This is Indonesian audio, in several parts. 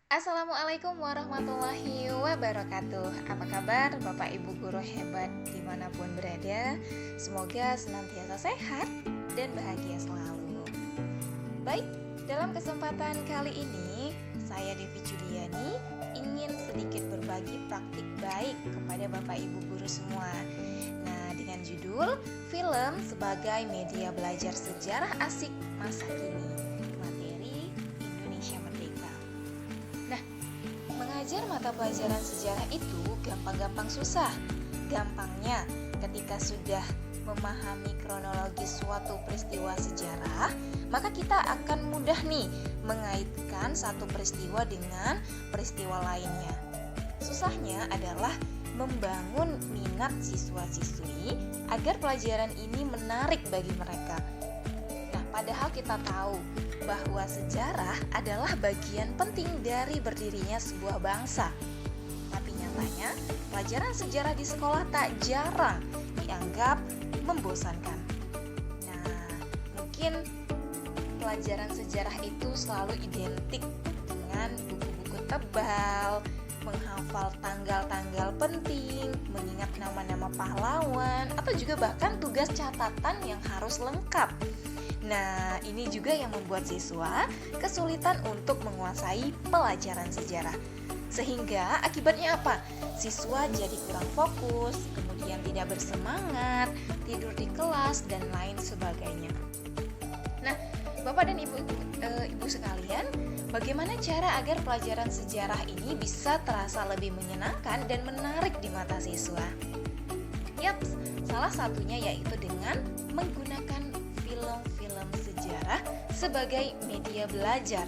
Assalamualaikum warahmatullahi wabarakatuh. Apa kabar Bapak Ibu guru hebat dimanapun berada? Semoga senantiasa sehat dan bahagia selalu. Baik, dalam kesempatan kali ini saya Devi Juliani ingin sedikit berbagi praktik baik kepada Bapak Ibu guru semua. Nah, dengan judul Film sebagai Media Belajar Sejarah Asik Masa Kini, materi Indonesia Merdeka. Mengajar mata pelajaran sejarah itu gampang-gampang susah. Gampangnya ketika sudah memahami kronologis suatu peristiwa sejarah, maka kita akan mudah nih mengaitkan satu peristiwa dengan peristiwa lainnya. Susahnya adalah membangun minat siswa-siswi agar pelajaran ini menarik bagi mereka. Nah, padahal kita tahu bahwa sejarah adalah bagian penting dari berdirinya sebuah bangsa. Tapi nyatanya, pelajaran sejarah di sekolah tak jarang dianggap membosankan. Nah, mungkin pelajaran sejarah itu selalu identik dengan buku-buku tebal, menghafal tanggal-tanggal penting, mengingat nama-nama pahlawan, atau juga bahkan tugas catatan yang harus lengkap. Nah, ini juga yang membuat siswa kesulitan untuk menguasai pelajaran sejarah. Sehingga akibatnya apa? Siswa jadi kurang fokus, kemudian tidak bersemangat, tidur di kelas, dan lain sebagainya. Nah, Bapak dan Ibu sekalian, bagaimana cara agar pelajaran sejarah ini bisa terasa lebih menyenangkan dan menarik di mata siswa? Yaps, salah satunya yaitu dengan menggunakan film-film sejarah sebagai media belajar.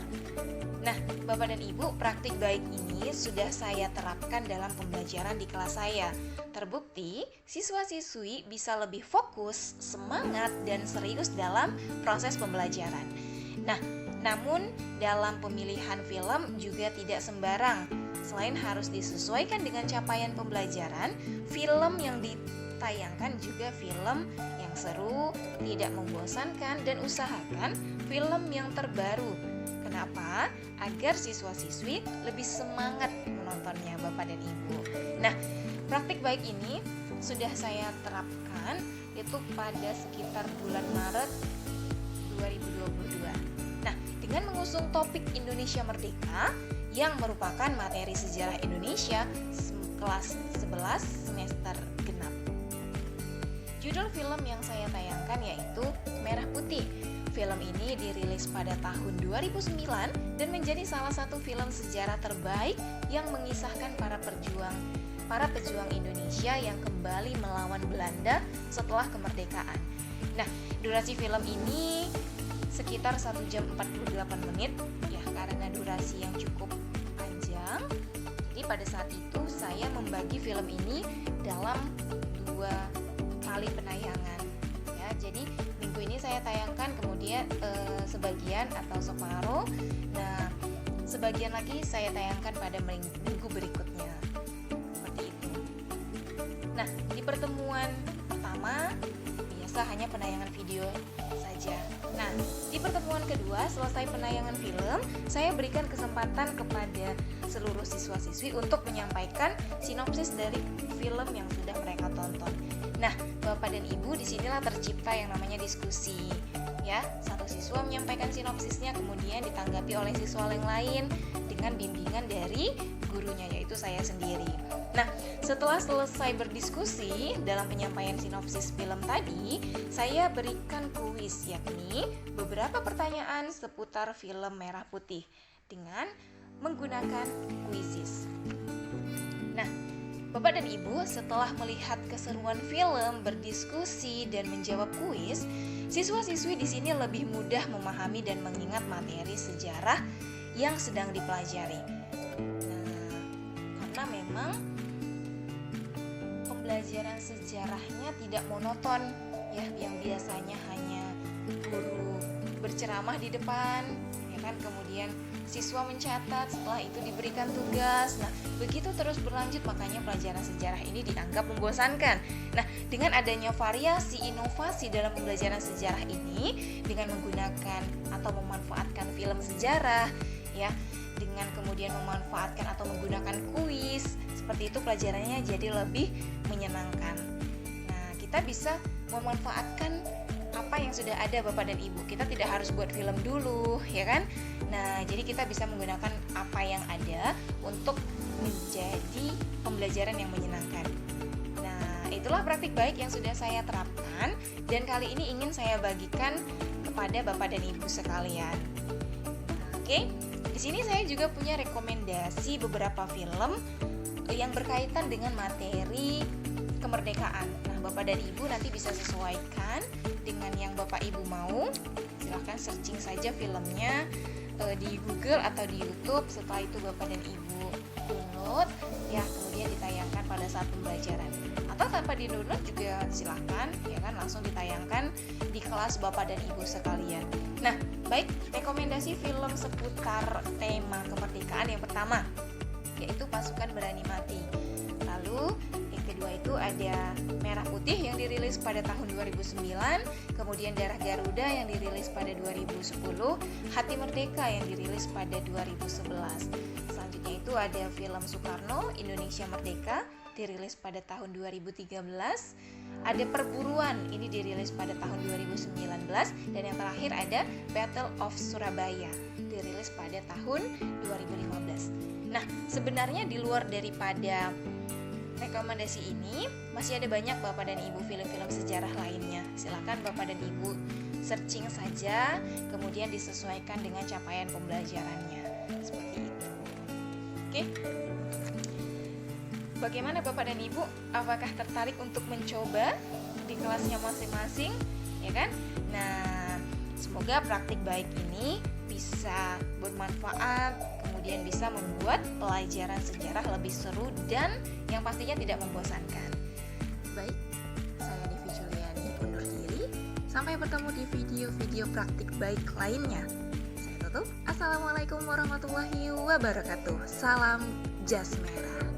Nah, Bapak dan Ibu, praktik baik ini sudah saya terapkan dalam pembelajaran di kelas saya. Terbukti, siswa-siswi bisa lebih fokus, semangat, dan serius dalam proses pembelajaran. Nah, namun dalam pemilihan film juga tidak sembarang. Selain harus disesuaikan dengan capaian pembelajaran, film yang ditayangkan juga film yang seru, tidak membosankan, dan usahakan film yang terbaru. Kenapa? Agar siswa-siswi lebih semangat menontonnya, Bapak dan Ibu. Nah, praktik baik ini sudah saya terapkan itu pada sekitar bulan Maret 2022. Nah, dengan mengusung topik Indonesia Merdeka yang merupakan materi sejarah Indonesia kelas 11 semester genap. Judul film yang saya tayangkan yaitu Merah Putih. Film ini dirilis pada tahun 2009 dan menjadi salah satu film sejarah terbaik yang mengisahkan para pejuang Indonesia yang kembali melawan Belanda setelah kemerdekaan. Nah, durasi film ini sekitar 1 jam 48 menit ya, karena durasi yang cukup panjang. Jadi pada saat itu saya membagi film ini dalam 2 kali penayangan ya. Jadi minggu ini saya tayangkan, kemudian sebagian atau separuh. Nah, sebagian lagi saya tayangkan pada minggu berikutnya. Seperti itu. Nah, di pertemuan pertama biasa hanya penayangan video saja. Nah, di pertemuan kedua selesai penayangan film, saya berikan kesempatan kepada seluruh siswa-siswi untuk menyampaikan sinopsis dari film yang sudah mereka tonton. Nah, Bapak dan Ibu, disinilah tercipta yang namanya diskusi. Ya, satu siswa menyampaikan sinopsisnya, kemudian ditanggapi oleh siswa yang lain dengan bimbingan dari gurunya, yaitu saya sendiri. Nah, setelah selesai berdiskusi dalam penyampaian sinopsis film tadi, saya berikan kuis, yakni beberapa pertanyaan seputar film Merah Putih dengan menggunakan kuisis. Nah, Bapak dan Ibu, setelah melihat keseruan film, berdiskusi, dan menjawab kuis, siswa-siswi di sini lebih mudah memahami dan mengingat materi sejarah yang sedang dipelajari. Nah, karena memang pembelajaran sejarahnya tidak monoton ya, yang biasanya hanya guru berceramah di depan ya kan, kemudian siswa mencatat, setelah itu diberikan tugas. Nah, begitu terus berlanjut, makanya pelajaran sejarah ini dianggap membosankan. Nah, dengan adanya variasi inovasi dalam pembelajaran sejarah ini, dengan menggunakan atau memanfaatkan film sejarah ya, dengan kemudian memanfaatkan atau menggunakan kuis, seperti itu pelajarannya jadi lebih menyenangkan. Nah, kita bisa memanfaatkan apa yang sudah ada Bapak dan Ibu. Kita tidak harus buat film dulu, ya kan? Nah, jadi kita bisa menggunakan apa yang ada untuk menjadi pembelajaran yang menyenangkan. Nah, itulah praktik baik yang sudah saya terapkan dan kali ini ingin saya bagikan kepada Bapak dan Ibu sekalian. Oke, di sini saya juga punya rekomendasi beberapa film yang berkaitan dengan materi kemerdekaan. Nah, Bapak dan Ibu nanti bisa sesuaikan dengan yang Bapak Ibu mau. Silahkan searching saja filmnya di Google atau di YouTube. Setelah itu Bapak dan Ibu download, ya kemudian ditayangkan pada saat pembelajaran. Atau tanpa di download juga silahkan, ya kan, langsung ditayangkan di kelas Bapak dan Ibu sekalian. Nah, baik, rekomendasi film seputar tema kemerdekaan yang pertama yaitu Pasukan Berani Mati. Lalu yang kedua itu ada Merah Putih yang dirilis pada tahun 2009, kemudian Darah Garuda yang dirilis pada 2010, Hati Merdeka yang dirilis pada 2011. Selanjutnya itu ada film Soekarno, Indonesia Merdeka, dirilis pada tahun 2013. Ada Perburuan, ini dirilis pada tahun 2019, dan yang terakhir ada Battle of Surabaya, dirilis pada tahun 2015. Nah, sebenarnya di luar daripada rekomendasi ini masih ada banyak Bapak dan Ibu film-film sejarah lainnya. Silakan Bapak dan Ibu searching saja, kemudian disesuaikan dengan capaian pembelajarannya. Seperti itu. Oke. Bagaimana Bapak dan Ibu? Apakah tertarik untuk mencoba di kelasnya masing-masing? Ya kan? Nah, semoga praktik baik ini bisa bermanfaat, kemudian bisa membuat pelajaran sejarah lebih seru dan yang pastinya tidak membosankan. Baik, saya Devi Juliani undur diri. Sampai bertemu di video-video praktik baik lainnya. Saya tutup. Assalamualaikum warahmatullahi wabarakatuh. Salam jas merah.